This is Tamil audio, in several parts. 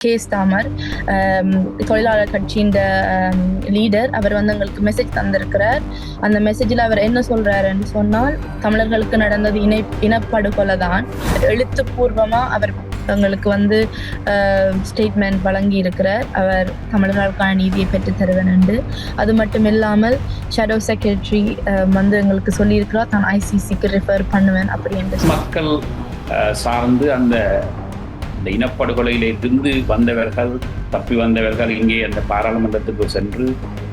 கேஸ் தாமர் தொழிலாளர் கட்சியின் லீடர். அவர் எங்களுக்கு மெசேஜ் தந்திருக்கிறார். அந்த மெசேஜில் அவர் என்ன சொல்றாருன்னு சொன்னால், தமிழர்களுக்கு நடந்தது இனப்படுகொலை தான். எழுத்துப்பூர்வமா அவர் எங்களுக்கு ஸ்டேட்மெண்ட் வழங்கி இருக்கிறார். அவர் தமிழர்களுக்கான நீதியை பெற்று தருவேன் என்று. அது மட்டும் இல்லாமல் ஷேடோ செக்ரட்டரி எங்களுக்கு சொல்லியிருக்கிறார், தான் ஐசிசிக்கு ரெஃபர் பண்ணுவேன் அப்படி என்று. மக்கள் சார்ந்து அந்த இனப்படுகொலையிலிருந்து வந்தவர்கள், தப்பி வந்தவர்கள் இங்கே அந்த பாராளுமன்றத்துக்கு சென்று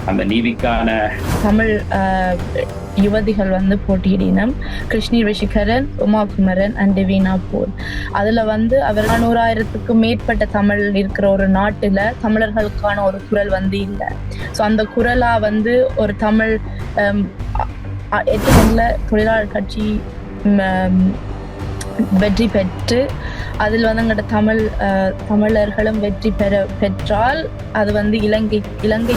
அந்த நீதிக்கான தமிழ் யுவதிகள் போட்டியிடினம். கிருஷ்ணி ரிஷிகரன், உமா குமரன் அண்ட் டெவினா போல். அதுல அவர் 100,000க்கும் மேற்பட்ட தமிழ் இருக்கிற ஒரு நாட்டுல தமிழர்களுக்கான ஒரு குரல் இல்லை. ஸோ அந்த குரலா ஒரு தமிழ் 8 தொழிலாளர் கட்சி வெற்றி பெற்று அதில் எங்கள்ட தமிழர்களும் வெற்றி பெற்றால் அது இலங்கை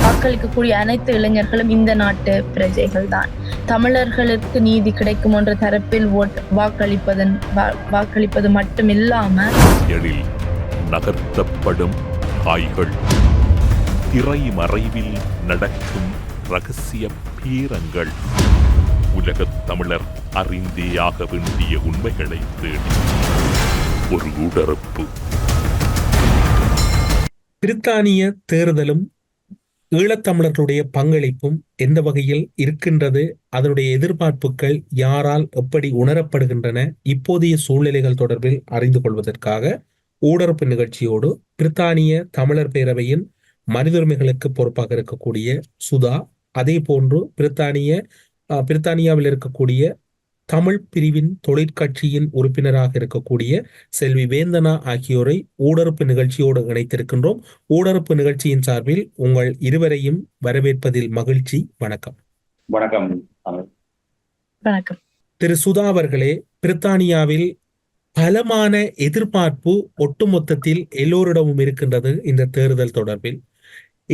வாக்களிக்கக்கூடிய அனைத்து இளைஞர்களும் இந்த நாட்டு பிரஜைகள் தான். தமிழர்களுக்கு நீதி கிடைக்கும் என்ற தரப்பில் வாக்களிப்பது மட்டும் இல்லாம நகர்த்தப்படும் காய்கள், திரை மறைவில் நடக்கும் ரகசிய பீரங்கள், உலகத் தமிழர் அறிந்தேயாக வேண்டிய உண்மைகளை தேடி ஒரு உடறுப்பு. பிரித்தானிய தேர்தலும் ஈழத்தமிழர்களுடைய பங்களிப்பும் எந்த வகையில் இருக்கின்றது, அதனுடைய எதிர்பார்ப்புகள் யாரால் எப்படி உணரப்படுகின்றன, இப்போதைய சூழ்நிலைகள் தொடர்பில் அறிந்து கொள்வதற்காக ஊடறுப்பு நிகழ்ச்சியோடு பிரித்தானிய தமிழர் பேரவையின் மனித உரிமைகளுக்கு பொறுப்பாக இருக்கக்கூடிய சுதா, அதே போன்று பிரித்தானியாவில் இருக்கக்கூடிய தமிழ் பிரிவின் தொழிற்கட்சியின் உறுப்பினராக இருக்கக்கூடிய செல்வி வேந்தனா ஆகியோரை ஊடறுப்பு நிகழ்ச்சியோடு இணைத்திருக்கின்றோம். ஊடறுப்பு நிகழ்ச்சியின் சார்பில் உங்கள் இருவரையும் வரவேற்பதில் மகிழ்ச்சி. வணக்கம். வணக்கம். வணக்கம். திரு சுதா அவர்களே, பிரித்தானியாவில் பலமான எதிர்பார்ப்பு ஒட்டுமொத்தத்தில் எல்லோரிடமும் இருக்கின்றது இந்த தேர்தல் தொடர்பில்.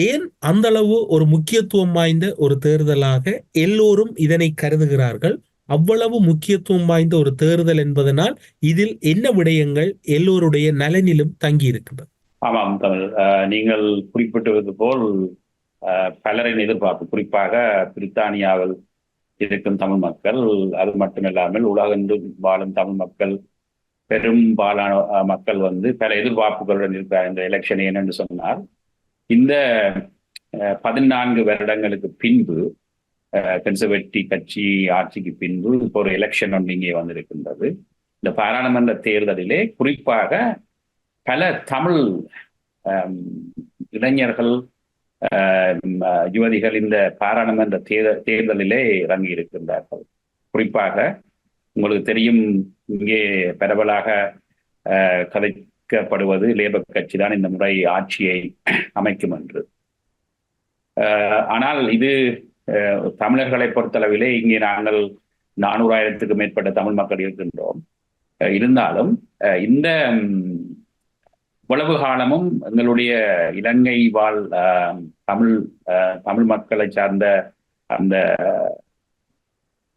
ஏன் அந்த அளவு ஒரு முக்கியத்துவம் வாய்ந்த ஒரு தேர்தலாக எல்லோரும் இதனை கருதுகிறார்கள்? அவ்வளவு முக்கியத்துவம் வாய்ந்த ஒரு தேர்தல் என்பதனால் இதில் என்ன விடயங்கள் எல்லோருடைய நலனிலும் தங்கி இருக்கின்றது? ஆமாம் தமிழ், நீங்கள் குறிப்பிட்டது போல் பலரின் எதிர்பார்ப்பு, குறிப்பாக பிரித்தானியாவில் இருக்கும் தமிழ் மக்கள், அது மட்டுமில்லாமல் உலகெங்கும் வாழும் தமிழ் மக்கள், பெரும்பாலான மக்கள் பல எதிர்பார்ப்புகளுடன் இருக்கிறார் இந்த எலெக்ஷன். ஏனென்று சொன்னால், இந்த 14 வருடங்களுக்கு பின்பு கன்சர்வேட்டிவ் கட்சி ஆட்சிக்கு பின்பு இப்போ ஒரு எலெக்ஷன் ஒன்று இங்கே வந்திருக்கின்றது. இந்த பாராளுமன்ற தேர்தலிலே குறிப்பாக பல தமிழ் இளைஞர்கள், யுவதிகள் இந்த பாராளுமன்ற தேர்தலிலே இறங்கி இருக்கின்றார்கள். குறிப்பாக உங்களுக்கு தெரியும், இங்கே பரவலாக கதைக்கப்படுவது லேபர் கட்சி தான் இந்த முறை ஆட்சியை அமைக்கும் என்று. ஆனால் இது தமிழர்களை பொறுத்தளவிலே இங்கே நாங்கள் 400,000க்கும் மேற்பட்ட தமிழ் மக்கள் இருக்கின்றோம். இருந்தாலும் இந்த இவ்வளவு காலமும் எங்களுடைய இலங்கை வாழ் தமிழ் மக்களை சார்ந்த அந்த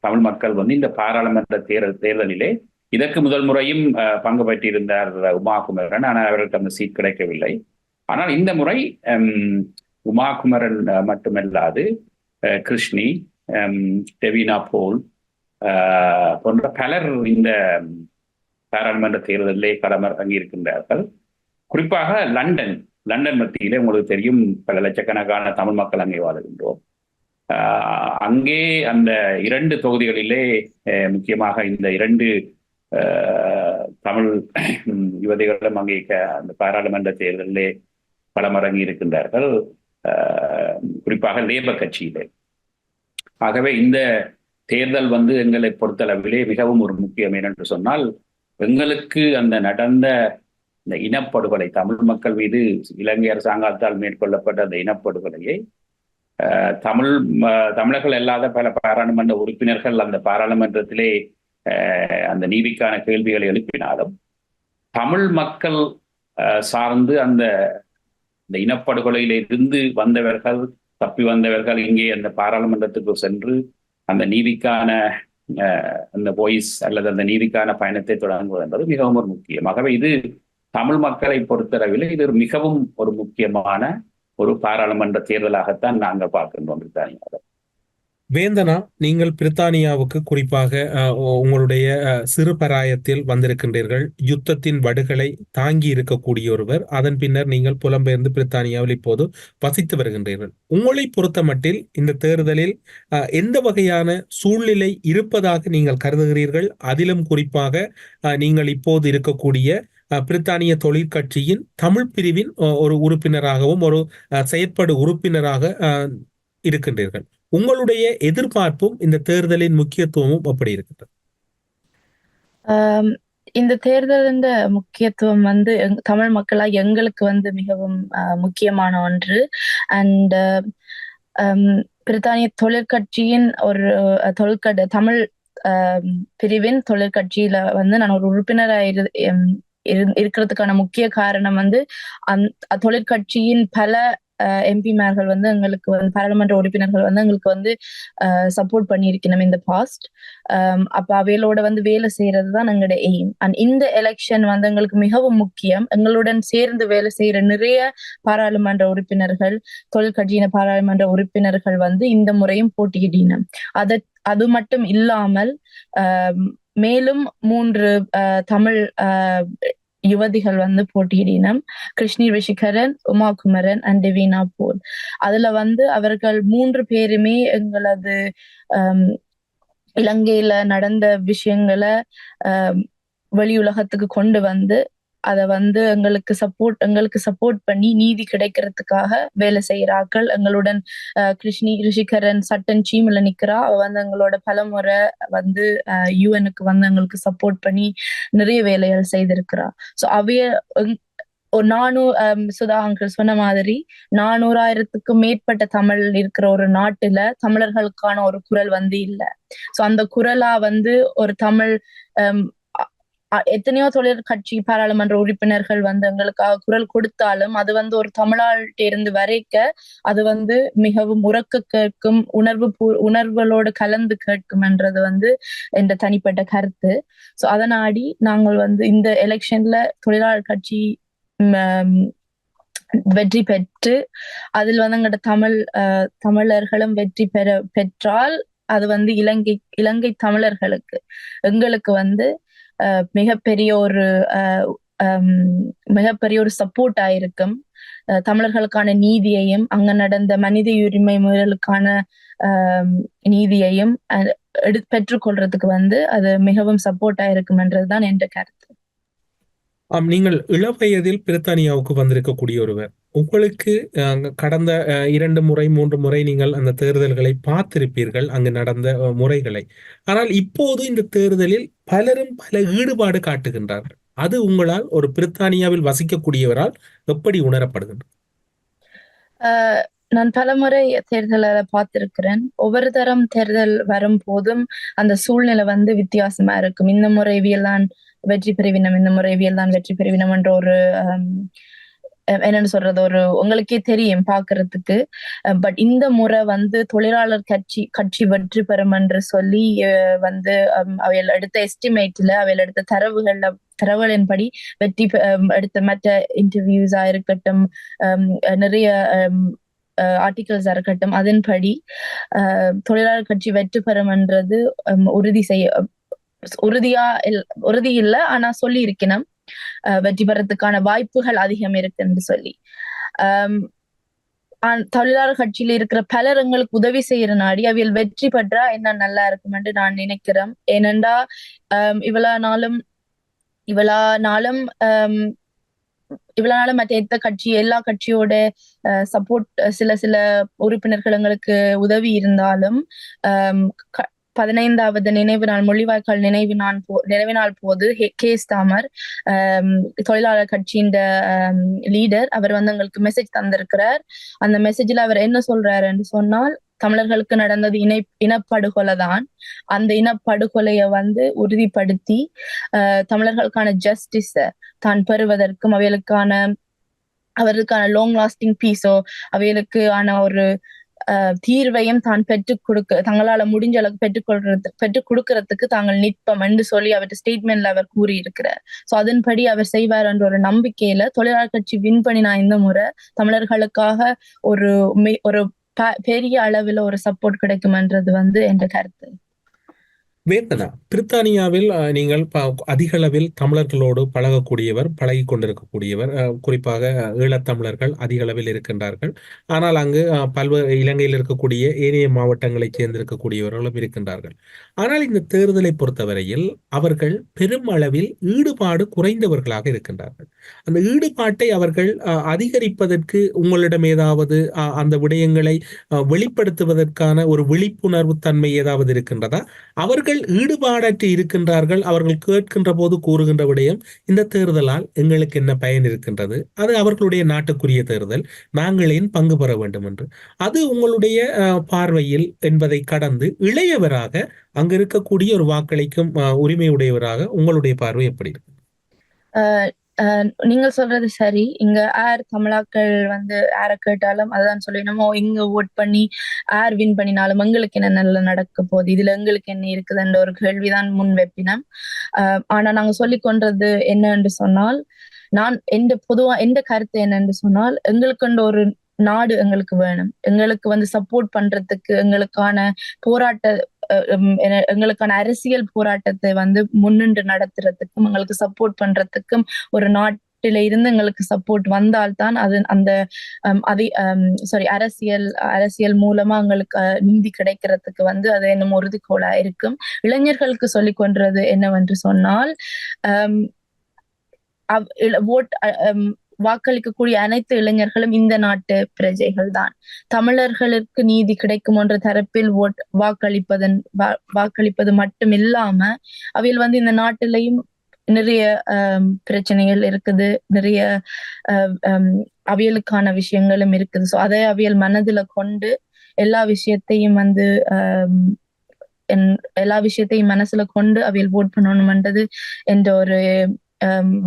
தமிழ் மக்கள் இந்த பாராளுமன்ற தேர்தலிலே இதற்கு முதல் முறையும் பங்கு பெற்றிருந்தார் உமா குமரன். ஆனால் அவருக்கு அந்த சீட் கிடைக்கவில்லை. ஆனால் இந்த முறை உமா குமரன் மட்டுமல்லாது கிருஷ்ணி, டெவினா போல் போன்ற பலர் இந்த பாராளுமன்ற தேர்தலிலே களமிறங்கி இருக்கின்றார்கள். குறிப்பாக லண்டன் மத்தியிலே உங்களுக்கு தெரியும், பல லட்சக்கணக்கான தமிழ் மக்கள் அங்கே வாழுகின்றோம். அங்கே அந்த 2 தொகுதிகளிலே முக்கியமாக இந்த 2 தமிழ் யுவதிகளும் அங்கே அந்த பாராளுமன்ற தேர்தலிலே களமிறங்கி இருக்கின்றார்கள், குறிப்பாக லேபர் கட்சியிலே. ஆகவே இந்த தேர்தல் எங்களை பொறுத்தளவிலே மிகவும் ஒரு முக்கியம். என்று சொன்னால், எங்களுக்கு அந்த நடந்த இந்த இனப்படுகொலை, தமிழ் மக்கள் மீது இலங்கை அரசாங்கத்தால் மேற்கொள்ளப்பட்ட அந்த இனப்படுகொலையை தமிழர்கள் அல்லாத பல பாராளுமன்ற உறுப்பினர்கள் அந்த பாராளுமன்றத்திலே அந்த நீதிக்கான கேள்விகளை எழுப்பினாலும், தமிழ் மக்கள் சார்ந்து அந்த இனப்படுகொலையிலிருந்து வந்தவர்கள், தப்பி வந்தவர்கள் இங்கே அந்த பாராளுமன்றத்துக்கு சென்று அந்த நீதிக்கான அந்த வாய்ஸ் அல்லது அந்த நீதிக்கான பயணத்தை தொடங்குவது என்பது மிகவும் ஒரு முக்கியம். ஆகவே இது தமிழ் மக்களை பொறுத்தளவில் இது மிகவும் ஒரு முக்கியமான ஒரு பாராளுமன்ற தேர்தலாகத்தான் நாங்கள் பார்க்கின்றோம் பிரித்தானியாவில். வேந்தனா, நீங்கள் பிரித்தானியாவுக்கு குறிப்பாக உங்களுடைய சிறு பராயத்தில் வந்திருக்கின்றீர்கள். யுத்தத்தின் வடுகளை தாங்கி இருக்கக்கூடிய ஒருவர். அதன் பின்னர் நீங்கள் புலம்பெயர்ந்து பிரித்தானியாவில் இப்போது வசித்து வருகின்றீர்கள். உங்களை பொறுத்த மட்டில் இந்த தேர்தலில் எந்த வகையான சூழ்நிலை இருப்பதாக நீங்கள் கருதுகிறீர்கள்? அதிலும் குறிப்பாக நீங்கள் இப்போது இருக்கக்கூடிய பிரித்தானிய தொழிற்கட்சியின் தமிழ் பிரிவின் ஒரு உறுப்பினராகவும் ஒரு செயற்படு உறுப்பினராக இருக்கின்றீர்கள். உங்களுடைய எதிர்பார்ப்பும் இந்த தேர்தலின் முக்கியத்துவமும் எப்படி இருக்கிறது? இந்த தேர்தலின் முக்கியத்துவம் வந்து தமிழ் மக்களா எங்களுக்கு வந்து மிகவும் முக்கியமான ஒன்று. அண்ட் பிரித்தானிய தொழிற்கட்சியின் ஒரு தமிழ் பிரிவின் தொழிற்கட்சியில வந்து நான் ஒரு உறுப்பினராக இருக்கிறதுக்கான முக்கிய காரணம் வந்து தொழிற்கட்சியின் பல எம்பிமார்கள் வந்து எங்களுக்கு வந்து பாராளுமன்ற உறுப்பினர்கள் வந்து எங்களுக்கு வந்து சப்போர்ட் பண்ணியிருக்கணும் இந்த பாஸ்ட். அப்ப அவையோட வந்து வேலை செய்யறதுதான் எங்களோட எய்ம். அண்ட் இந்த எலெக்ஷன் வந்து எங்களுக்கு மிகவும் முக்கியம். எங்களுடன் சேர்ந்து வேலை செய்யற நிறைய பாராளுமன்ற உறுப்பினர்கள், தொழிற்கட்சியின பாராளுமன்ற உறுப்பினர்கள் வந்து இந்த முறையும் போட்டியிடணும். அது மட்டும் இல்லாமல் மேலும் 3 தமிழ் யுவதிகள் வந்து போட்டியிடினம். கிருஷ்ணி ரிஷிகரன், உமா குமரன் அண்ட் டிவினா போல். அதுல வந்து அவர்கள் 3 பேருமே எங்களது இலங்கையில நடந்த விஷயங்களை வெளி உலகத்துக்கு கொண்டு வந்து அதை வந்து எங்களுக்கு சப்போர்ட் பண்ணி நீதி கிடைக்கிறதுக்காக வேலை செய்யறாக்கள். எங்களுடன் கிருஷ்ணி ரிஷிகரன் சட்டன் சீமில் நிக்கிறா. அவ வந்து எங்களோட பலமுறை வந்து யூஎனுக்கு வந்து எங்களுக்கு சப்போர்ட் பண்ணி நிறைய வேலைகள் செய்திருக்கிறா. ஸோ அவைய சுதா அங்கிள் சொன்ன மாதிரி 400,000க்கும் மேற்பட்ட தமிழ் இருக்கிற ஒரு நாட்டுல தமிழர்களுக்கான ஒரு குரல் வந்து இல்லை. ஸோ அந்த குரலா வந்து ஒரு தமிழ் எத்தனையோ தொழிற்கட்சி பாராளுமன்ற உறுப்பினர்கள் வந்து எங்களுக்காக குரல் கொடுத்தாலும் அது வந்து ஒரு தமிழாள்கிட்ட இருந்து வரைக்க அது வந்து மிகவும் உறக்க கேட்கும், உணர்வுகளோடு கலந்து கேட்கும் என்றது வந்து என்ற தனிப்பட்ட கருத்து. ஸோ அதனாடி நாங்கள் வந்து இந்த எலெக்ஷன்ல தொழிலாளர் கட்சி வெற்றி பெற்று அதில் வந்து எங்களோட தமிழர்களும் வெற்றி பெற்றால் அது வந்து இலங்கை தமிழர்களுக்கு எங்களுக்கு வந்து மிகப்பெரிய ஒரு சப்போர்ட் ஆயிருக்கும். தமிழர்களுக்கான நீதியையும் அங்க நடந்த மனித உரிமை மீறலுக்கான நீதியையும் பெற்றுக்கொள்றதுக்கு வந்து அது மிகவும் சப்போர்ட் ஆயிருக்கும் என்றதுதான் என்ற கருத்து. நீங்கள் இளவயதில் பிரித்தானியாவுக்கு வந்திருக்கக்கூடிய ஒருவர். உங்களுக்கு கடந்த 2 முறை 3 முறை நீங்கள் அந்த தேர்தல்களை பார்த்திருப்பீர்கள், அங்கு நடந்த முறைகளை. ஆனால் இப்போது இந்த தேர்தலில் பலரும் பல ஈடுபாடு காட்டுகின்றார்கள். அது உங்களால் ஒரு பிரித்தானியாவில் வசிக்கக்கூடியவரால் எப்படி உணரப்படுகின்றது? நான் பலமுறை தேர்தலை பார்த்திருக்கிறேன். ஒவ்வொரு தரம் தேர்தல் வரும் போதும் அந்த சூழ்நிலை வந்து வித்தியாசமா இருக்கும். இந்த முறை இவியெல்லாம் வெற்றி பெறுவினம், இந்த முறை இவியெல்லாம் வெற்றி பெறுவினம் என்ற ஒரு என்னன்னு சொல்றது, ஒரு உங்களுக்கே தெரியும் பாக்குறதுக்கு. பட் இந்த முறை வந்து தொழிலாளர் கட்சி வெற்றி பெறும் என்று சொல்லி வந்து அவையில் எடுத்த எஸ்டிமேட்ல அவையில் எடுத்த தரவுகளின்படி வெற்றி எடுத்த மற்ற இன்டர்வியூஸா இருக்கட்டும், நிறைய ஆர்டிகிள்ஸா இருக்கட்டும், அதன்படி தொழிலாளர் கட்சி வெற்றி பெறும் என்றது உறுதி இல்ல, ஆனா சொல்லி இருக்கணும் வெற்றி பெறத்துக்கான வாய்ப்புகள் அதிகம் இருக்கு என்று சொல்லி. தொழிலாளர் கட்சியில இருக்கிற பலர் எங்களுக்கு உதவி செய்யற நாடி அவியல் வெற்றி பெற்றா என்ன நல்லா இருக்கும் என்று நான் நினைக்கிறேன். ஏனென்றா இவ்வளவு நாளும் மற்ற எல்லா கட்சியோட சப்போர்ட் சில உறுப்பினர்கள் எங்களுக்கு உதவி இருந்தாலும் 15வது நினைவு நாள் முள்ளிவாய்க்கால் நினைவு நாள் போது கேஸ் தாமர் தொழிலாளர் கட்சியின் லீடர் அவர் வந்து எங்களுக்கு மெசேஜ் தந்திருக்கிறார். அந்த மெசேஜ்ல அவர் என்ன சொல்றாரு என்று சொன்னால், தமிழர்களுக்கு நடந்தது இனப்படுகொலை தான். அந்த இனப்படுகொலையை வந்து உறுதிப்படுத்தி தமிழர்களுக்கான ஜஸ்டிஸ தான் பெறுவதற்கும் அவர்களுக்கான லாங் லாஸ்டிங் பீஸோ அவைகளுக்கான ஒரு தீர்வையும் தான் தங்களால முடிஞ்ச அளவுக்கு பெற்றுக் கொடுக்கறதுக்கு தாங்கள் நிற்போம் என்று சொல்லி அவர் ஸ்டேட்மெண்ட்ல அவர் கூறியிருக்கிறார். சோ அதன்படி அவர் செய்வார் என்ற ஒரு நம்பிக்கையில தொழிலாளர் கட்சி வின் பண்ணினா இந்த முறை தமிழர்களுக்காக ஒரு ஒரு பெரிய அளவில் ஒரு சப்போர்ட் கிடைக்கும்ன்றது என்ற கருத்து. வேதனா, பிரித்தானியாவில் நீங்கள் அதிக அளவில் தமிழர்களோடு பழகக்கூடியவர், பழகி கொண்டிருக்கக்கூடியவர். குறிப்பாக ஈழத்தமிழர்கள் அதிக அளவில் இருக்கின்றார்கள். ஆனால் அங்கு பல்வேறு இலங்கையில் இருக்கக்கூடிய ஏனைய மாவட்டங்களைச் சேர்ந்திருக்கக்கூடியவர்களும் இருக்கின்றார்கள். ஆனால் இந்த தேர்தலை பொறுத்தவரையில் அவர்கள் பெரும் அளவில் ஈடுபாடு குறைந்தவர்களாக இருக்கின்றார்கள். அந்த ஈடுபாட்டை அவர்கள் அதிகரிப்பதற்கு உங்களிடம் ஏதாவது அந்த விடயங்களை வெளிப்படுத்துவதற்கான ஒரு விழிப்புணர்வு தன்மை ஏதாவது இருக்கின்றதா? அவர்கள் ஈடுபாடற்று இருக்கின்றார்கள். அவர்கள் கேட்கின்ற போது கூறுகின்ற விடயம், இந்த தேர்தலால் எங்களுக்கு என்ன பயன் இருக்கின்றது, அது அவர்களுடைய நாட்டுக்குரிய தேர்தல், நாங்கள் ஏன் பங்கு பெற வேண்டும் என்று. அது உங்களுடைய பார்வையில் என்பதை கடந்து இளையவராக அங்கு இருக்கக்கூடிய ஒரு வாக்களிக்கும் உரிமையுடையவராக உங்களுடைய பார்வை எப்படி இருக்கு? நீங்க சொல்றது சரி. இங்க தமிழாக்கள் யார கேட்டாலும் அதான் சொல்லணுமோ, இங்க ஓட் பண்ணி வின் பண்ணினாலும் எங்களுக்கு என்ன நல்ல நடக்க போகுது, இதுல எங்களுக்கு என்ன இருக்குதுன்ற ஒரு கேள்விதான் முன் வைப்பினம். ஆனா நாங்க சொல்லிக் கொண்டது என்னன்னு சொன்னால், பொதுவா எந்த கருத்து என்னன்னு சொன்னால், எங்களுக்கு ஒரு நாடு எங்களுக்கு வேணும். எங்களுக்கு சப்போர்ட் பண்றதுக்கு, எங்களுக்கான அரசியல் போராட்டத்தை முன்னின்று நடத்துறதுக்கும், எங்களுக்கு சப்போர்ட் பண்றதுக்கும் ஒரு நாட்டில இருந்து எங்களுக்கு சப்போர்ட் வந்தால்தான் அது அரசியல் மூலமா எங்களுக்கு நீதி கிடைக்கிறதுக்கு அது என்னும் உறுதிக்கோளா இருக்கும். இளைஞர்களுக்கு சொல்லிக் கொண்டது என்னவென்று சொன்னால், வாக்களிக்கக்கூடிய அனைத்து இளைஞர்களும் இந்த நாட்டு பிரஜைகள் தான். தமிழர்களுக்கு நீதி கிடைக்கும் என்ற தரப்பில் வாக்களிப்பது மட்டும் இல்லாம அவையில் இந்த நாட்டிலையும் நிறைய பிரச்சனைகள் இருக்குது, நிறைய அவியலுக்கான விஷயங்களும் இருக்குது. சோ அதை அவியல் மனதுல கொண்டு எல்லா விஷயத்தையும் மனசுல கொண்டு அவியல் ஓட் பண்ணணும்ன்றது என்ற ஒரு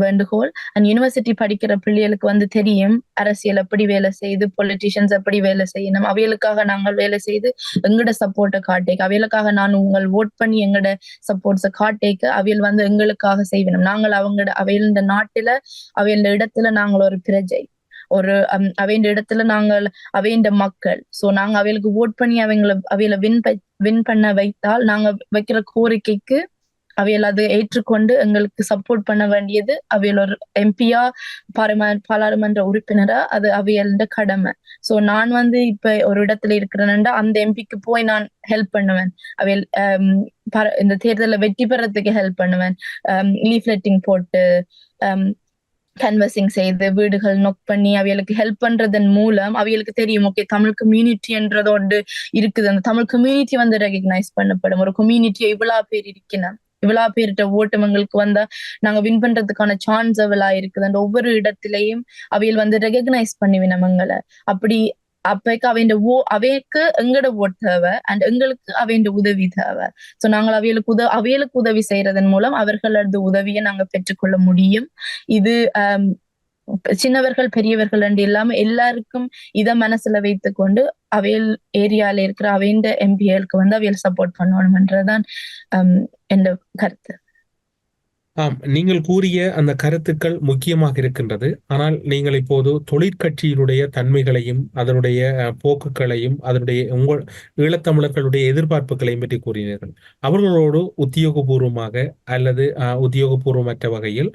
வேண்டுகோள். அண்ட் யூனிவர்சிட்டி படிக்கிற பிள்ளைகளுக்கு தெரியும் அரசியல் எப்படி வேலை செய்து, பொலிட்டிஷியன்ஸ் எப்படி வேலை செய்யணும். அவைகளுக்காக நாங்கள் வேலை செய்து எங்கட சப்போர்ட்டை காட்டேக்க, அவைகளுக்காக நான் உங்கள் ஓட் பண்ணி எங்கட சப்போர்ட்ஸை காட்டேக்க அவையில் எங்களுக்காக செய்யணும். நாங்கள் அவையில் இந்த நாட்டுல அவையில் இடத்துல நாங்கள் ஒரு பிரஜை, ஒரு அவையின் இடத்துல நாங்கள் அவையின் மக்கள். சோ நாங்க அவைகளுக்கு ஓட் பண்ணி அவையில வின் பண்ண வைத்தால், நாங்க வைக்கிற கோரிக்கைக்கு அவையில் அதை ஏற்றுக்கொண்டு எங்களுக்கு சப்போர்ட் பண்ண வேண்டியது அவையில் ஒரு எம்பியா, பாராளுமன்ற உறுப்பினரா அது அவையல் கடமை. சோ நான் இப்ப ஒரு இடத்துல இருக்கிறேன்னா அந்த எம்பிக்கு போய் நான் ஹெல்ப் பண்ணுவேன். அவையில் இந்த தேர்தலில் வெற்றி பெறத்துக்கு ஹெல்ப் பண்ணுவேன். லீஃப்லெட்டிங் போட்டு, கன்வர்சிங் செய்து, வீடுகள் நொக் பண்ணி அவைகளுக்கு ஹெல்ப் பண்றதன் மூலம் அவைகளுக்கு தெரியும், ஓகே தமிழ் கம்யூனிட்டி என்றதோடு இருக்குது. அந்த தமிழ் கம்யூனிட்டி ரெகக்னைஸ் பண்ணப்படும். ஒரு கம்யூனிட்டியை இவ்வளவு பேர் இருக்கணும், இவ்வளவு பேர்கிட்ட ஓட்டம் எங்களுக்கு வந்தா நாங்க வின் பண்றதுக்கான சான்ஸ் எவ்வளா இருக்குது. அந்த ஒவ்வொரு இடத்திலையும் அவையில் ரெகக்னைஸ் பண்ணிவினோம் எங்களை. அப்படி அப்பக்கு அவைக்கு எங்கட ஓட் தேவை அண்ட் எங்களுக்கு அவையின் உதவி தேவை. சோ நாங்கள் அவைகளுக்கு உதவி செய்யறதன் மூலம் அவர்களது உதவியை நாங்க பெற்றுக்கொள்ள முடியும். இது சின்னவர்கள் பெரியவர்கள் என்று இல்லாம எல்லாருக்கும் இத மனசுல வைத்துக் கொண்டு அவையல் ஏரியால இருக்கிற அவையின் எம்பிகளுக்கு அவையல் சப்போர்ட் பண்ணணும்ன்றதுதான் என்ற கருத்து. ஆம், நீங்கள் கூறிய அந்த கருத்துக்கள் முக்கியமாக இருக்கின்றது. ஆனால் நீங்கள் இப்போது தொழிற்கட்சியினுடைய தன்மைகளையும் அதனுடைய போக்குகளையும் அதனுடைய உங்கள் ஈழத்தமிழர்களுடைய எதிர்பார்ப்புகளையும் பற்றி கூறினீர்கள். அவர்களோடு உத்தியோகபூர்வமாக அல்லது உத்தியோகபூர்வமற்ற வகையில்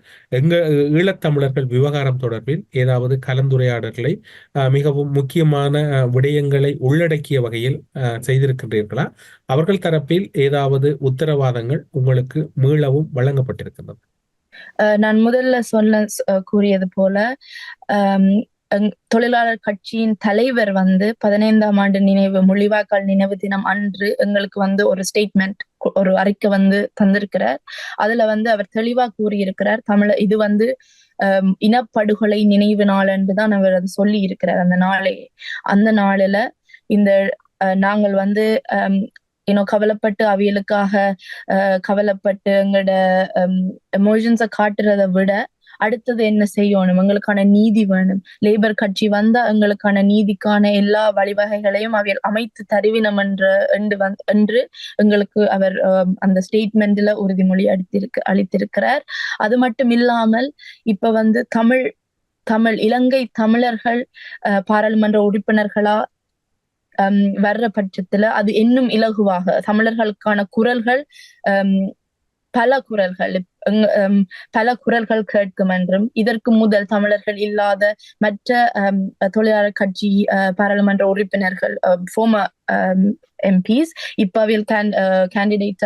ஈழத்தமிழர்கள் விவகாரம் தொடர்பில் ஏதாவது கலந்துரையாடல்களை மிகவும் முக்கியமான விடயங்களை உள்ளடக்கிய வகையில் செய்திருக்கின்றீர்களா? அவர்கள் தரப்பில் ஏதாவது உத்தரவாதங்கள் உங்களுக்கு மீளவும் வழங்கப்பட்டிருக்கின்றன? நான் முதல்ல கூறியது போல தொழிலாளர் கட்சியின் தலைவர் 15ஆம் ஆண்டு முள்ளிவாய்க்கால் நினைவு தினம் அன்று எங்களுக்கு ஒரு ஸ்டேட்மெண்ட், ஒரு அறிக்கை தந்திருக்கிறார். அதுல அவர் தெளிவா கூறியிருக்கிறார், இது இனப்படுகொலை நினைவு நாள் என்றுதான் அவர் அது சொல்லி இருக்கிறார். அந்த நாளில இந்த நாங்கள் கவலைப்பட்டு அவியலுக்காக கவலைப்பட்டு எங்களோட எமோஷன்ஸை காட்டுறதை விட அடுத்தது என்ன செய்யணும், எங்களுக்கான நீதி வேணும், லேபர் கட்சி வந்தா எங்களுக்கான நீதிக்கான எல்லா வழிவகைகளையும் அவையில் அமைத்து தருவினம் என்று எங்களுக்கு அவர் அந்த ஸ்டேட்மெண்ட்ல உறுதிமொழி அளித்திருக்கிறார். அது மட்டும் இல்லாமல் இப்ப வந்து இலங்கை தமிழர்கள் பாராளுமன்ற உறுப்பினர்களா வர்ற பட்சத்துல அது இன்னும் இலகுவாக தமிழர்களுக்கான குரல்கள் பல குரல்கள் கேட்கும் என்றும், இதற்கு முதல் தமிழர்கள் இல்லாத மற்ற தொழிலாளர் கட்சி பாராளுமன்ற உறுப்பினர்கள் former MPs இப்ப அவையில் கேண்டிடேட்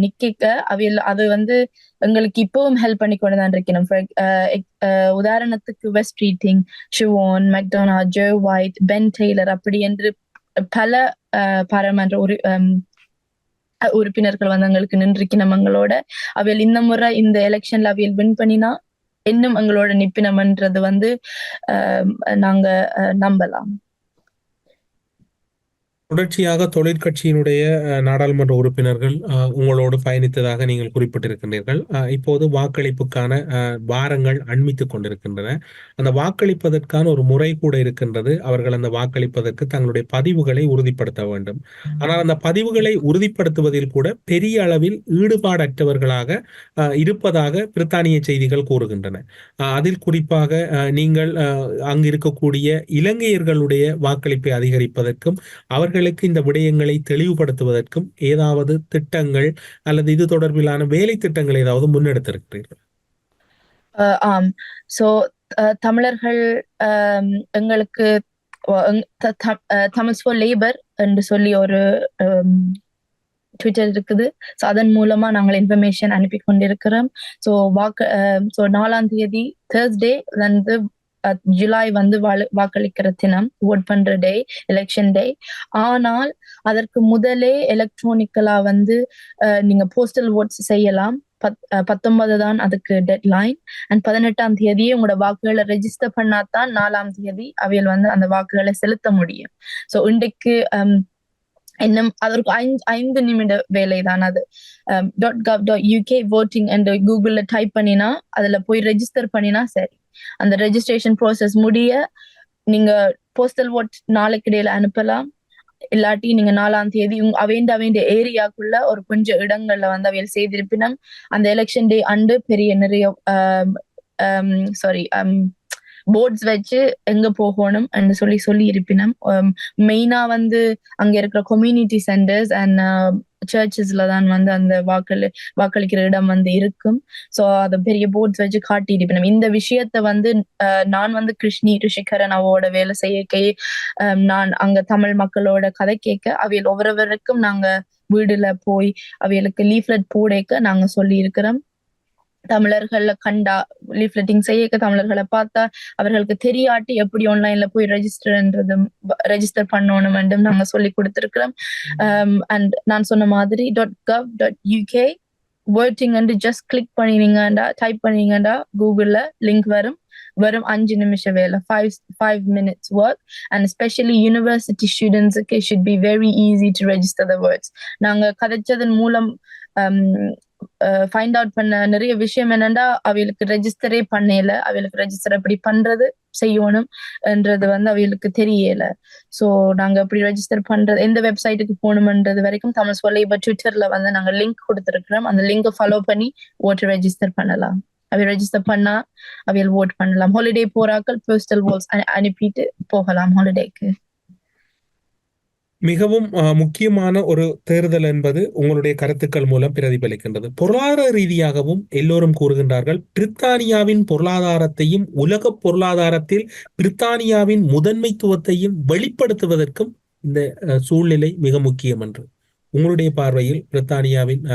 நிக்க அவையில் அது வந்து எங்களுக்கு இப்பவும் ஹெல்ப் பண்ணி கொண்டுதான் இருக்கணும். உதாரணத்துக்கு Wes Streeting, Siobhan McDonagh, Joe White, Ben Taylor அப்படி என்று பல பாராளுமன்ற உறுப்பினர்கள் வந்து எங்களுக்கு நின்றிருக்கணும் எங்களோட. அவையில் இந்த முறை இந்த எலெக்ஷன்ல அவையில் வின் பண்ணினா இன்னும் எங்களோட நிப்பினம்ன்றது வந்து நாங்க நம்பலாம். தொடர்ச்சியாக தொழிற்கட்சியினுடைய நாடாளுமன்ற உறுப்பினர்கள் உங்களோடு பயணித்ததாக நீங்கள் குறிப்பிட்டிருக்கின்றீர்கள். இப்போது வாக்களிப்புக்கான வாரங்கள் அண்மித்துக் கொண்டிருக்கின்றன. அந்த வாக்களிப்பதற்கான ஒரு முறை கூட இருக்கின்றது. அவர்கள் அந்த வாக்களிப்பதற்கு தங்களுடைய பதிவுகளை உறுதிப்படுத்த வேண்டும். ஆனால் அந்த பதிவுகளை உறுதிப்படுத்துவதில் கூட பெரிய அளவில் ஈடுபாடற்றவர்களாக இருப்பதாக பிரித்தானிய செய்திகள் கூறுகின்றன. அதில் குறிப்பாக நீங்கள் அங்கு இருக்கக்கூடிய இலங்கையர்களுடைய வாக்களிப்பை அதிகரிப்பதற்கும் அவர்களுக்கு இந்த விடயங்களை தெளிவுபடுத்துவதற்கும் ஏதாவது திட்டங்கள் அல்லது இது தொடர்பிலான வேலை திட்டங்கள் ஏதாவது முன்னெடுத்திருக்கிறீர்கள்? ஆம். சோ தமிழர்கள் எங்களுக்கு தமிழ்ஸ் ஃபார் லேபர் என்று சொல்லி ஒரு ட்விட்டர் இருக்குது. ஸோ அதன் மூலமா நாங்கள் இன்ஃபர்மேஷன் அனுப்பி கொண்டிருக்கிறோம். ஸோ 4ஆம் தேதி Thursday வந்து ஜூலை வந்து வாக்களிக்கிற தினம், ஓட் பண்ற டே, எலெக்ஷன் டே. ஆனால் அதற்கு முதலே எலக்ட்ரானிக்கலா வந்து நீங்க போஸ்டல் ஓட்ஸ் செய்யலாம். 19 தான் அதுக்கு டெட்லைன். அண்ட் 18ஆம் தேதியே உங்களோட வாக்குகளை ரெஜிஸ்டர் பண்ணாதான் 4ஆம் தேதி அவையில் வந்து அந்த வாக்குகளை செலுத்த முடியும். ஸோ இன்றைக்கு இன்னும் அதற்கு 5 நிமிட வேலை தான் அது. .gov.uk voting என்று கூகுள்ல டைப் பண்ணினா அதுல போய் ரெஜிஸ்டர் பண்ணினா சரி. அந்த ரெஜிஸ்ட்ரேஷன் ப்ராசஸ் முடிய நீங்க போஸ்டல் ஓட் நாளைக்கு இடையில அனுப்பலாம். இல்லாட்டி நீங்க 4ஆம் தேதி அவைண்ட ஏரியாக்குள்ள ஒரு கொஞ்சம் இடங்கள்ல வந்து அவையில் செய்திருப்பினும் அந்த எலெக்ஷன் டே அண்டு பெரிய நிறைய போர்ட்ஸ் வச்சு எங்க போகணும் என்று சொல்லி இருப்பினும் மெயினா வந்து அங்க இருக்கிற கம்யூனிட்டி சென்டர்ஸ் அண்ட் சர்ச்சஸ்ல தான் வந்து அந்த வாக்களிக்கிற இடம் வந்து இருக்கும். சோ அத பெரிய போர்ட்ஸ் வச்சு காட்டி இருப்பினும் இந்த விஷயத்த வந்து நான் வந்து கிருஷ்ணி ரிஷிகரன் அவோட வேலை செய்ய நான் அங்க தமிழ் மக்களோட கதை கேட்க அவையில் ஒவ்வொருவருக்கும் நாங்க வீடுல போய் அவைகளுக்கு லீஃப்லெட் போடேக்க நாங்க சொல்லி இருக்கிறோம். தமிழர்கள கண்டா லீஃப்லெட்டிங் செய்ய தமிழர்களை பார்த்தா அவர்களுக்கு தெரியாட்டி எப்படி ஆன்லைன்ல போய் ரெஜிஸ்டர் பண்ணணும் என்றும் நாங்க சொல்லி கொடுத்திருக்கிறோம். அண்ட் நான் சொன்ன மாதிரி .gov.uk voting என்று ஜஸ்ட் கிளிக் பண்ணினீங்கடா, டைப் பண்ணீங்கடா கூகுள்ல லிங்க் வரும். 5 நிமிஷம் வேலை, 5 minutes work. And especially university students it should be very easy to register the words. நாங்க கதைச்சதன் மூலம் ஃபைண்ட் அவுட் பண்ண நிறைய விஷயம் என்னன்னா அவைகளுக்கு ரெஜிஸ்டரே பண்ணல, அவைகளுக்கு ரெஜிஸ்டர் எப்படி பண்றது செய்யணும் என்றது வந்து அவைகளுக்கு தெரியல. சோ நாங்க எப்படி ரெஜிஸ்டர் பண்றது, எந்த வெப்சைட்டுக்கு போகணும்ன்றது வரைக்கும் தமிழ்ஸ் ஃபார் லேபர் ட்விட்டர்ல வந்து நாங்க லிங்க் கொடுத்துருக்கிறோம். அந்த லிங்கை ஃபாலோ பண்ணி ஓட்டு ரெஜிஸ்டர் பண்ணலாம். அவை ரெஜிஸ்டர் பண்ணா அவையில் ஓட் பண்ணலாம். ஹாலிடே போறாக்கள் போஸ்டல் ஓட்ஸ் அனுப்பிட்டு போகலாம் ஹாலிடேக்கு. மிகவும் முக்கியமான ஒரு தேர்தல் என்பது உங்களுடைய கருத்துக்கள் மூலம் பிரதிபலிக்கின்றது. பொருளாதார ரீதியாகவும் எல்லோரும் கூறுகின்றார்கள் பிரித்தானியாவின் பொருளாதாரத்தையும் உலக பொருளாதாரத்தில் பிரித்தானியாவின் முதன்மைத்துவத்தையும் வெளிப்படுத்துவதற்கும் இந்த சூழ்நிலை மிக முக்கியம் என்று. உங்களுடைய பார்வையில் பிரித்தானியாவின்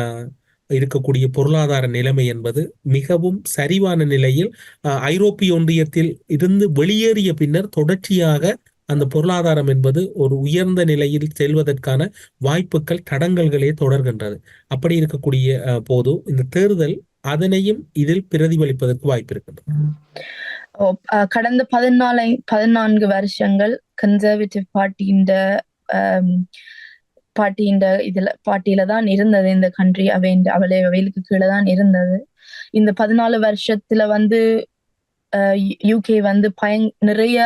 இருக்கக்கூடிய பொருளாதார நிலைமை என்பது மிகவும் சரிவான நிலையில் ஐரோப்பிய ஒன்றியத்தில் இருந்து வெளியேறிய பின்னர் தொடர்ச்சியாக அந்த பொருளாதாரம் என்பது ஒரு உயர்ந்த நிலையில் செல்வதற்கான வாய்ப்புகள் தடங்கல்களே தொடர்கின்றது. அப்படி இருக்கக்கூடிய போது இந்த தேர்தல் அதனையும் இதில் பிரதிபலிப்பதற்கு வாய்ப்பு இருக்கின்றது. கடந்த 14 வருஷங்கள் கன்சர்வேட்டிவ் பார்ட்டியில தான் இருந்தது இந்த கண்ட்ரி. அவைகளுக்கு கீழே தான் இருந்தது. இந்த 14 வருஷத்துல வந்து யூகே வந்து நிறைய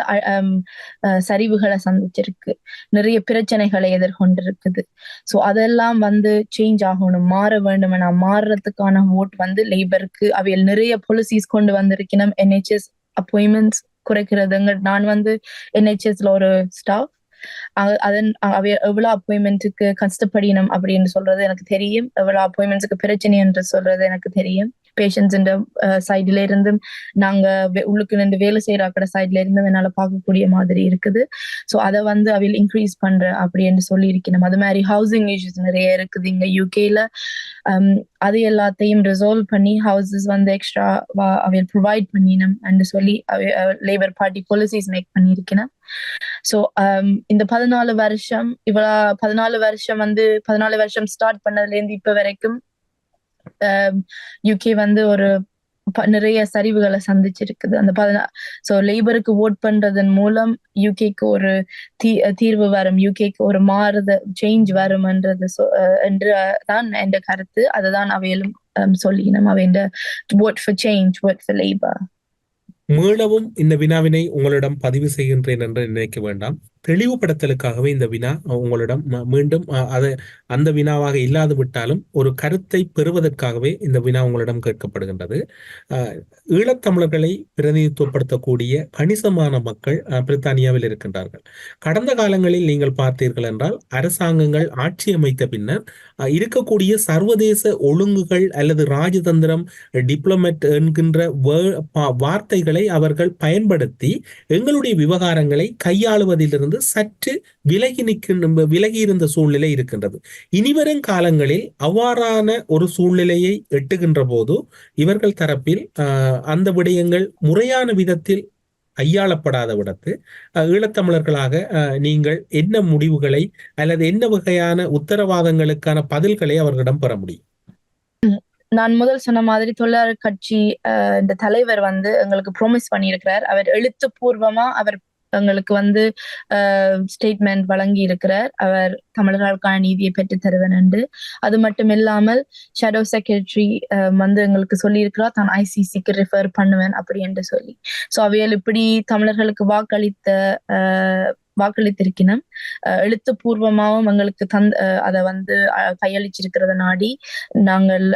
சரிவுகளை சந்திச்சிருக்கு, நிறைய பிரச்சனைகளை எதிர்கொண்டிருக்குது. ஸோ அதெல்லாம் வந்து சேஞ்ச் ஆகணும், மாற வேண்டும். மாறுறதுக்கான ஓட் வந்து லேபருக்கு. அவையில் நிறைய பாலிசிஸ் கொண்டு வந்திருக்கணும். NHS அப்பாயின்மெண்ட்ஸ் குறைக்கிறதுங்க. நான் வந்து NHSல ஒரு ஸ்டாஃப். அதன் எவ்வளவு அப்பாயின்மெண்ட்டுக்கு கஷ்டப்படினோம் அப்படின்னு சொல்றது எனக்கு தெரியும். எவ்வளவு அப்பாயின்மெண்ட்ஸுக்கு பிரச்சனை என்று சொல்றது எனக்கு தெரியும். பேஷண்ட்ஸ் சைட்ல இருந்து நாங்க உள்ளுக்கு நின்று வேலை செய்யற சைட்ல இருந்து என்னால பார்க்கக்கூடிய மாதிரி இருக்குது. ஸோ அதை வந்து அவையில் இன்க்ரீஸ் பண்ற அப்படின்னு சொல்லி இருக்கணும். அது மாதிரி ஹவுசிங் இஷ்யூஸ் நிறைய இருக்குது இங்க யூகேல. அது எல்லாத்தையும் ரிசால்வ் பண்ணி ஹவுசஸ் வந்து எக்ஸ்ட்ரா அவையில் ப்ரொவைட் பண்ணினோம் என்று சொல்லி லேபர் பார்ட்டி பாலிசிஸ் மேக் பண்ணியிருக்கணும். ஸோ இந்த 14 வருஷம் 14 வருஷம் ஸ்டார்ட் பண்ணதுல இருந்து இப்ப வரைக்கும் யூகே வந்து ஒரு நிறைய சரிவுகளை சந்திச்சிருக்குது. அந்த ஸோ லேபருக்கு ஓட் பண்றதன் மூலம் யூகேக்கு ஒரு தீர்வு வரும், யூகேக்கு ஒரு சேஞ்ச் வரும் என்று தான் என்ற கருத்து. அதுதான் அவையிலும் சொல்லினோம். அவை vote for change, vote for Labour. மீளவும் இந்த வினாவினை உங்களிடம் பதிவு செய்கின்றேன் என்று நினைக்க வேண்டாம். தெளிவுபடுத்தலுக்காகவே இந்த வினா உங்களிடம் மீண்டும் அந்த வினாவாக இல்லாது விட்டாலும் ஒரு கருத்தை பெறுவதற்காகவே இந்த வினா உங்களிடம் கேட்கப்படுகின்றது. ஈழத்தமிழர்களை பிரதிநிதித்துவப்படுத்தக்கூடிய கணிசமான மக்கள் பிரித்தானியாவில் இருக்கின்றார்கள். கடந்த காலங்களில் நீங்கள் பார்த்தீர்கள் என்றால் அரசாங்கங்கள் ஆட்சி அமைத்த பின்னர் இருக்கக்கூடிய சர்வதேச ஒழுங்குகள் அல்லது ராஜதந்திரம், டிப்ளமேட் என்கின்ற வார்த்தைகளை அவர்கள் பயன்படுத்தி எங்களுடைய விவகாரங்களை கையாளுவதிலிருந்து சற்று விலகி இருந்த சூழ்நிலை இருக்கின்றது. இனிவரும் காலங்களில் அவ்வாறான ஒரு சூழ்நிலையை எட்டுகின்ற போது இவர்கள் தரப்பில் அந்த விடயங்கள் முறையான விதத்தில் கையாளப்படாத விடத்து ஈழத்தமிழர்களாக நீங்கள் என்ன முடிவுகளை அல்லது என்ன வகையான உத்தரவாதங்களுக்கான பதில்களை அவர்களிடம் பெற முடியும்? நான் முதல் சொன்ன மாதிரி தொழிலாளர் கட்சி இந்த தலைவர் வந்து எங்களுக்கு ப்ராமிஸ் பண்ணியிருக்கிறார். அவர் எழுத்துப்பூர்வமா அவர் எங்களுக்கு வந்து ஸ்டேட்மெண்ட் வழங்கி இருக்கிறார். அவர் தமிழர்களுக்கான நீதியை பெற்று தருவேன் என்று. அது மட்டும் இல்லாமல் ஷேடோ செக்ரட்டரி வந்து எங்களுக்கு சொல்லியிருக்கிறார், தான் ICCக்கு ரெஃபர் பண்ணுவேன் அப்படி என்று சொல்லி. ஸோ அவையில் இப்படி தமிழர்களுக்கு வாக்களித்திருக்கணும். எழுத்துப்பூர்வமாகவும் எங்களுக்கு அதை வந்து கையளிச்சிருக்கிறத நாடி நாங்கள்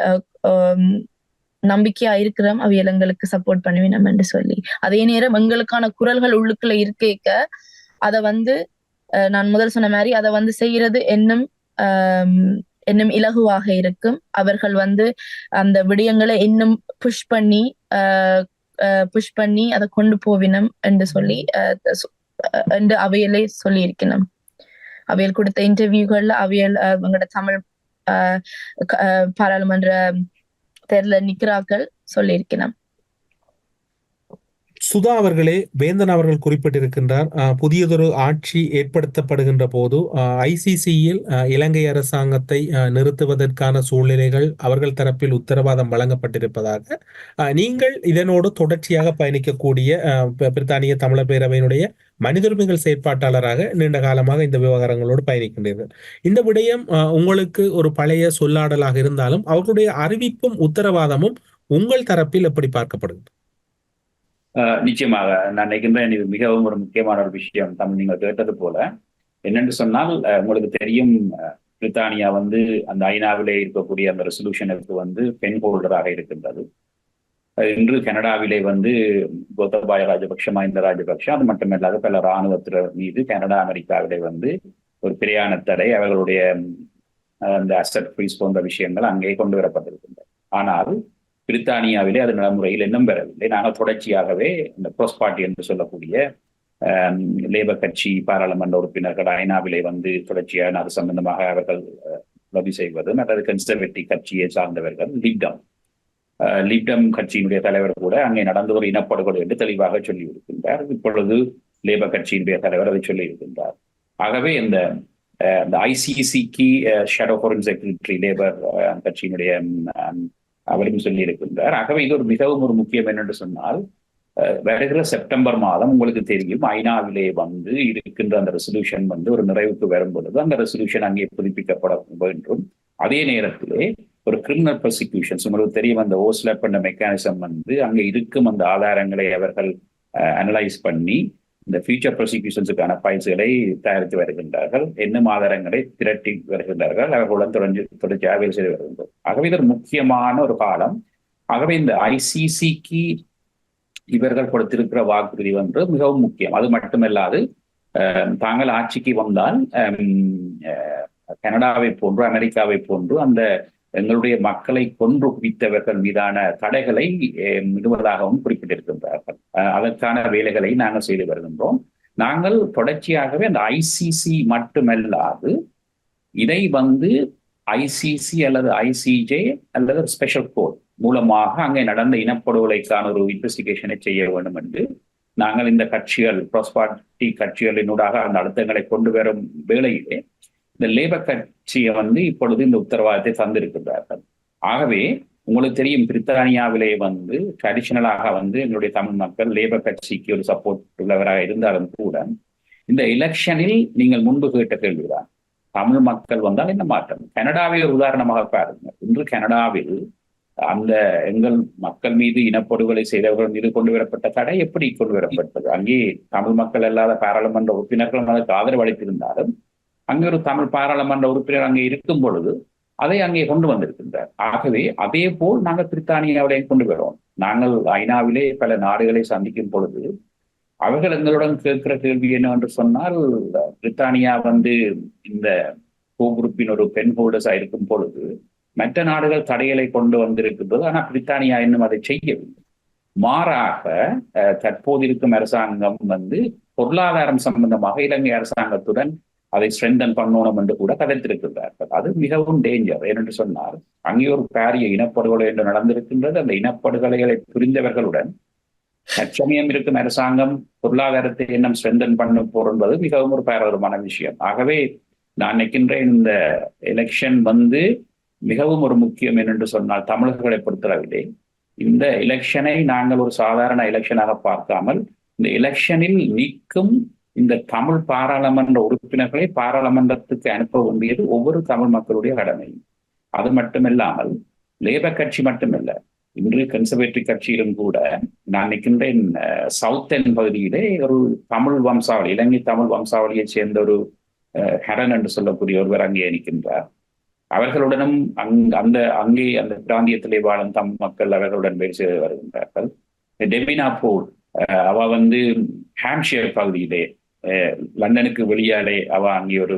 நம்பிக்கையா இருக்கிறோம். அவையில் எங்களுக்கு சப்போர்ட் பண்ணுவேன் என்று சொல்லி. அதே நேரம் எங்களுக்கான குரல்கள் உள்ளுக்குள்ள இருக்க அதை வந்து நான் முதல் சொன்ன மாதிரி அதை வந்து செய்யறது இன்னும் இலகுவாக இருக்கும். அவர்கள் வந்து அந்த விடயங்களை இன்னும் புஷ் பண்ணி அதை கொண்டு போவினம் என்று சொல்லி என்று அவையிலே சொல்லி இருக்கணும். அவையில் கொடுத்த இன்டர்வியூகள்ல அவையில் எங்களோட தமிழ் பாராளுமன்ற தேர்தல் நிக்கிறார்கள் சொல்லியிருக்கிறோம். சுதா அவர்களே, வேந்தன் அவர்கள் குறிப்பிட்டிருக்கின்றார், புதியதொரு ஆட்சி ஏற்படுத்தப்படுகின்ற போது ICCயில் இலங்கை அரசாங்கத்தை நிறுத்துவதற்கான சூழ்நிலைகள் அவர்கள் தரப்பில் உத்தரவாதம் வழங்கப்பட்டிருப்பதாக. நீங்கள் இதனோடு தொடர்ச்சியாக பயணிக்கக்கூடிய பிரித்தானிய தமிழர் பேரவையினுடைய மனித உரிமைகள் செயற்பாட்டாளராக நீண்ட காலமாக இந்த விவகாரங்களோடு பயணிக்கின்றீர்கள். இந்த விடயம் உங்களுக்கு ஒரு பழைய சொல்லாடலாக இருந்தாலும் அவர்களுடைய அறிவிப்பும் உத்தரவாதமும் உங்கள் தரப்பில் எப்படி பார்க்கப்படுகிறது? நிச்சயமாக நான் நினைக்கின்றேன் இது மிகவும் ஒரு முக்கியமான ஒரு விஷயம். நீங்கள் கேட்டது போல என்னென்று சொன்னால், உங்களுக்கு தெரியும் பிரித்தானியா வந்து அந்த ஐநாவிலே இருக்கக்கூடிய அந்த ரெசல்யூஷனுக்கு வந்து பென் ஹோல்டராக இருக்கின்றது. இன்று கனடாவிலே வந்து கோத்தபாய ராஜபக்ஷ, மஹிந்த ராஜபக்ஷ, அது மட்டுமல்லாத பல இராணுவத்தினர் மீது கனடா அமெரிக்காவிலே வந்து ஒரு பிரயாண தடை, அவர்களுடைய அந்த அசட் ஃப்ரீஸ் போன்ற விஷயங்கள் அங்கே கொண்டு வரப்பட்டிருக்கின்றன. ஆனால் பிரித்தானியாவிலே அது நடைமுறையில் இன்னும் பெறவில்லை. நாங்கள் தொடர்ச்சியாகவே இந்த ப்ரோஸ் பார்ட்டி என்று சொல்லக்கூடிய லேபர் கட்சி பாராளுமன்ற உறுப்பினர்கள் ஐநாவிலே வந்து தொடர்ச்சியாக அது சம்பந்தமாக அவர்கள் உதவி செய்வது, அல்லது கன்சர்வேட்டிவ் கட்சியை சார்ந்தவர்கள் லிப்டம் கட்சியினுடைய தலைவர் கூட அங்கே நடந்த ஒரு இனப்படுகொலை என்று தெளிவாக சொல்லியிருக்கின்றார். இப்பொழுது லேபர் கட்சியினுடைய தலைவர் அதை சொல்லியிருக்கின்றார். ஆகவே இந்த ICCக்கு ஷேடோ ஃபாரின் செக்ரட்டரி லேபர் கட்சியினுடைய அவரும் சொல்லியிருக்கின்றார். ஆகவே இது ஒரு மிகவும் ஒரு முக்கியம் என்னென்று சொன்னால், வருகிற செப்டம்பர் மாதம் உங்களுக்கு தெரியும் ஐநாவிலே வந்து இருக்கின்ற அந்த ரெசல்யூஷன் வந்து ஒரு நிறைவுக்கு வரும் பொழுது அந்த ரெசல்யூஷன் அங்கே புதுப்பிக்கப்பட வேண்டும். அதே நேரத்திலே ஒரு கிரிமினல் ப்ராசிக்யூஷன்ஸ், உங்களுக்கு தெரியும் அந்த ஓஸ்லப் என்ற மெக்கானிசம் வந்து அங்கே இருக்கும் அந்த ஆதாரங்களை அவர்கள் அனலைஸ் பண்ணி இந்த ஃபியூச்சர் ப்ராசிக்யூஷன்ஸுக்கான ஃபைல்ஸ்களை தயாரித்து வருகின்றார்கள், என்னும் ஆதாரங்களை திரட்டி வருகின்றார்கள், அவர்களுடன் தொடர்ச்சியாக வேலை செய்து வருகின்றோம். ஆகவே இது ஒரு முக்கியமான ஒரு காலம். ஆகவே இந்த ஐசிசிக்கு இவர்கள் கொடுத்திருக்கிற வாக்குறுதி வந்து மிகவும் முக்கியம். அது மட்டுமல்லாது தாங்கள் ஆட்சிக்கு வந்தால் கனடாவை போன்று அமெரிக்காவை போன்று அந்த எங்களுடைய மக்களை கொன்று குவித்தவர்கள் மீதான தடைகளை விடுவதாகவும் குறிப்பிட்டிருக்கின்றார்கள். அதற்கான வேலைகளை நாங்கள் செய்து வருகின்றோம். நாங்கள் தொடர்ச்சியாகவே அந்த ஐசிசி மட்டுமல்லாது இதை வந்து ஐசிசி அல்லது ஐசிஜே அல்லது ஸ்பெஷல் கோர்ட் மூலமாக அங்கே நடந்த இனப்படுகொலைக்கான ஒரு இன்வெஸ்டிகேஷனை செய்ய வேண்டும் என்று நாங்கள் இந்த கட்சிகள் ப்ராஸ்பரிட்டி கட்சிகளினூடாக அந்த அழுத்தங்களை கொண்டு வரும் வேளையிலே இந்த லேபர் கட்சியை வந்து இப்பொழுது இந்த உத்தரவாதத்தை தந்திருக்கின்றார்கள். ஆகவே உங்களுக்கு தெரியும், பிரித்தானியாவிலே வந்து ட்ரெடிஷனலாக வந்து எங்களுடைய தமிழ் மக்கள் லேபர் கட்சிக்கு ஒரு சப்போர்ட் உள்ளவராக இருந்தாலும் கூட இந்த எலெக்ஷனில் நீங்கள் முன்பு கேட்ட கேள்விதான், தமிழ் மக்கள் வந்தால் என்ன மாற்றம்? கனடாவை ஒரு உதாரணமாக பாருங்கள். இன்று கனடாவில் அந்த எங்கள் மக்கள் மீது இனப்படுகொலை செய்தவர்கள் மீது கொண்டு வரப்பட்ட தடை எப்படி கொண்டு வரப்பட்டது? அங்கே தமிழ் மக்கள் அல்லாத பாராளுமன்ற உறுப்பினர்கள் அதற்கு ஆதரவு அளித்திருந்தாலும் அங்கே ஒரு தமிழ் பாராளுமன்ற உறுப்பினர் அங்கே இருக்கும் பொழுது அதை அங்கே கொண்டு வந்திருக்கின்றார். ஆகவே அதே போல் நாங்கள் பிரித்தானியாவிலையும் கொண்டு வருவோம். நாங்கள் ஐநாவிலே பல நாடுகளை சந்திக்கும் பொழுது அவர்கள் எங்களுடன் கேட்கிற கேள்வி என்னவென்று சொன்னால், பிரித்தானியா வந்து இந்த குரூப்பின் ஒரு பெண் ஹோல்டர்ஸா இருக்கும் பொழுது மற்ற நாடுகள் தடைகளை கொண்டு வந்திருக்கின்றது, ஆனால் பிரித்தானியா இன்னும் அதை செய்யவில்லை. மாறாக தற்போது இருக்கும் அரசாங்கம் வந்து பொருளாதாரம் சம்பந்தமாக இலங்கை அரசாங்கத்துடன் அதை ஸ்ட்ரென்தன் பண்ணணும் என்று கூட கதைத்திருக்கின்றார்கள். அது மிகவும் டேஞ்சர். ஏனென்று சொன்னால் அங்கே ஒரு பாரிய இனப்படுகொலை என்று நடந்திருக்கின்றது. அந்த இனப்படுகொலைகளை புரிந்தவர்களுடன் தற்சமயம் இருக்கும் அரசாங்கம் பொருளாதாரத்தை இன்னும் ஸ்ட்ரென்தன் பண்ண போறது மிகவும் ஒரு பாரதூரமான விஷயம். ஆகவே நான் நினைக்கின்றேன் இந்த எலெக்ஷன் வந்து மிகவும் ஒரு முக்கியம் என்று சொன்னால் தமிழர்களை பொறுத்தளவில்லை இந்த எலெக்ஷனை நாங்கள் ஒரு சாதாரண எலெக்ஷனாக பார்க்காமல் இந்த எலெக்ஷனில் நிற்கும் இந்த தமிழ் பாராளுமன்ற உறுப்பினர்களை பாராளுமன்றத்துக்கு அனுப்ப வேண்டியது ஒவ்வொரு தமிழ் மக்களுடைய கடமை. அது மட்டுமில்லாமல் லேபர் கட்சி மட்டுமல்ல, இன்று கன்சர்வேட்டிவ் கட்சியிலும் கூட நான் நினைக்கின்றேன் சவுத் என் பகுதியிலே ஒரு தமிழ் வம்சாவளி, இலங்கை தமிழ் வம்சாவளியை சேர்ந்த ஒரு ஹரன் என்று சொல்லக்கூடிய ஒருவர் அங்கே நிற்கின்றார். அவர்களுடனும் அங்கே அந்த பிராந்தியத்திலே வாழும் தமிழ் மக்கள் அவர்களுடன் வேலை செய்து வருகின்றார்கள். டெமினா போல் அவ வந்து ஹாம்ஷியர் பகுதியிலே லண்டனுக்கு வெளியாலே அவ அங்கே ஒரு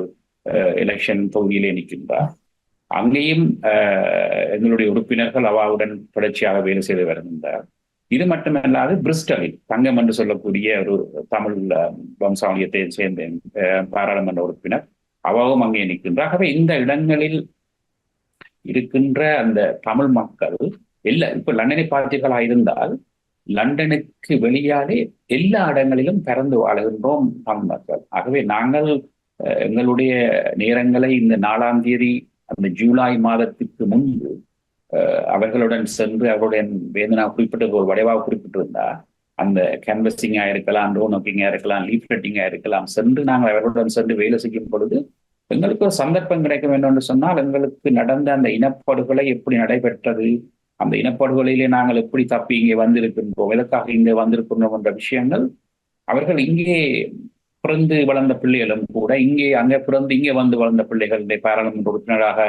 எலெக்ஷன் தொகுதியிலே நிற்கின்றார். அங்கேயும் எங்களுடைய உறுப்பினர்கள் அவாவுடன் தொடர்ச்சியாக வேலை செய்து வருகின்றார். இது மட்டுமல்லாது பிரிஸ்டலில் தங்கம் என்று சொல்லக்கூடிய ஒரு தமிழ் வம்சாவளியத்தை சேர்ந்த பாராளுமன்ற உறுப்பினர் அவாவும் அங்கே நிற்கின்றார். ஆகவே இந்த இடங்களில் இருக்கின்ற அந்த தமிழ் மக்கள் இப்ப லண்டனை பார்த்தீர்களாக இருந்தால் லண்டனுக்கு வெளியாலே எல்லா இடங்களிலும் பிறந்து வாழுகின்றோம் தமிழ் மக்கள். ஆகவே நாங்கள் எங்களுடைய நேரங்களை இந்த 4ஆம் தேதி அந்த ஜூலை மாதத்துக்கு முன்பு அவர்களுடன் சென்று அவர்களுடைய வேதனா குறிப்பிட்ட ஒரு வடிவாக குறிப்பிட்டிருந்தா அந்த கேன்வசிங்கா இருக்கலாம், டோர் நோக்கிங்கா இருக்கலாம், லீஃப்லெட்டிங்கா இருக்கலாம், சென்று நாங்கள் அவர்களுடன் சென்று வேலை செய்யும் பொழுது எங்களுக்கு ஒரு சந்தர்ப்பம் கிடைக்க வேண்டும் என்று சொன்னால் எங்களுக்கு நடந்த அந்த இனப்படுகொலை எப்படி நடைபெற்றது, அந்த இனப்படுகொலையிலே நாங்கள் எப்படி தப்பி இங்கே வந்திருக்கின்றோம், எதற்காக இங்கே வந்திருக்கின்றோம் என்ற விஷயங்கள் அவர்கள் இங்கே பிறந்து வளர்ந்த பிள்ளைகளும் கூட அங்கே பிறந்து இங்கே வந்து வளர்ந்த பிள்ளைகள் பாராளுமன்ற உறுப்பினராக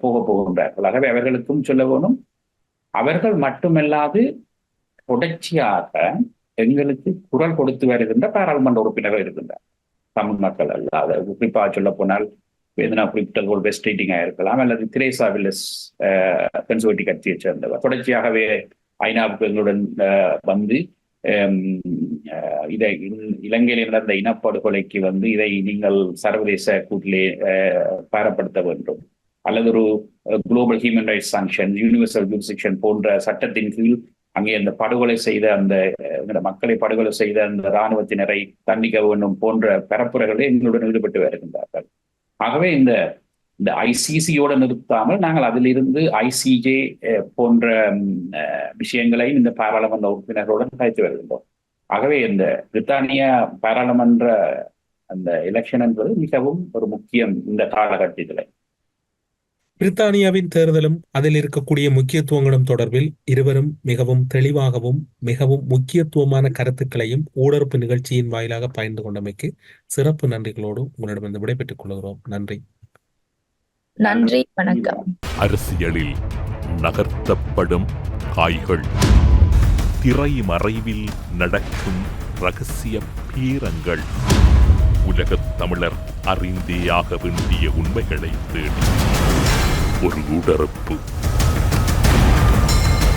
போகின்றார்கள். ஆகவே அவர்களுக்கும் சொல்ல வேணும். அவர்கள் மட்டுமல்லாது தொடர்ச்சியாக எங்களுக்கு குரல் கொடுத்து வருகின்ற பாராளுமன்ற உறுப்பினர்கள் இருக்கின்றார் தமிழ் மக்கள் அல்லாத. குறிப்பாக சொல்ல போனால் வேதனா குறிப்பிட்ட வெஸ்ட் ரீட்டிங்கா இருக்கலாம் அல்லது திரேசா வில்லஸ் கன்சர்வேட்டிவ் கட்சியை சேர்ந்தவர் தொடர்ச்சியாகவே ஐநாவுக்கு எங்களுடன் வந்து இதை இலங்கையில் நடந்த இனப்படுகொலைக்கு வந்து இதை நீங்கள் சர்வதேச கூட்டிலே பாரப்படுத்த வேண்டும் அல்லது ஒரு global human rights sanction, universal jurisdiction போன்ற சட்டத்தின் கீழ் அங்கே அந்த படுகொலை செய்த அந்த மக்களை படுகொலை செய்த அந்த இராணுவத்தினரை தண்டிக்க வேண்டும் போன்ற பரப்புரைகளே எங்களுடன் ஈடுபட்டு வருகின்றார்கள். ஆகவே இந்த ஐசிசியோடு நிறுத்தாமல் நாங்கள் அதிலிருந்து ஐசிஜே போன்ற விஷயங்களை இந்த பாராளுமன்ற உறுப்பினர்களுடன் கழித்து வருகின்றோம். ஆகவே இந்த பிரித்தானியா பாராளுமன்ற அந்த எலெக்ஷன் என்பது மிகவும் ஒரு முக்கியம் இந்த காலகட்டத்தில். பிரித்தானியாவின் தேர்தலும் அதில் இருக்கக்கூடிய முக்கியத்துவங்களும் தொடர்பில் இருவரும் மிகவும் தெளிவாகவும் மிகவும் முக்கியத்துவமான கருத்துக்களையும் ஊடறுப்பு நிகழ்ச்சியின் வாயிலாக பகிர்ந்து கொண்டமைக்கு சிறப்பு நன்றிகளோடு உங்களிடமிருந்து விடைபெற்றுக் கொள்கிறோம். நன்றி. நன்றி, வணக்கம். அரசியலில் நகர்த்தப்படும் காய்கள், திரைமறைவில் நடக்கும் ரகசிய பீரங்கள், உலகத் தமிழர் அறிந்தேயாக வேண்டிய உண்மைகளை தேடி ஒரு ஊடறுப்பு.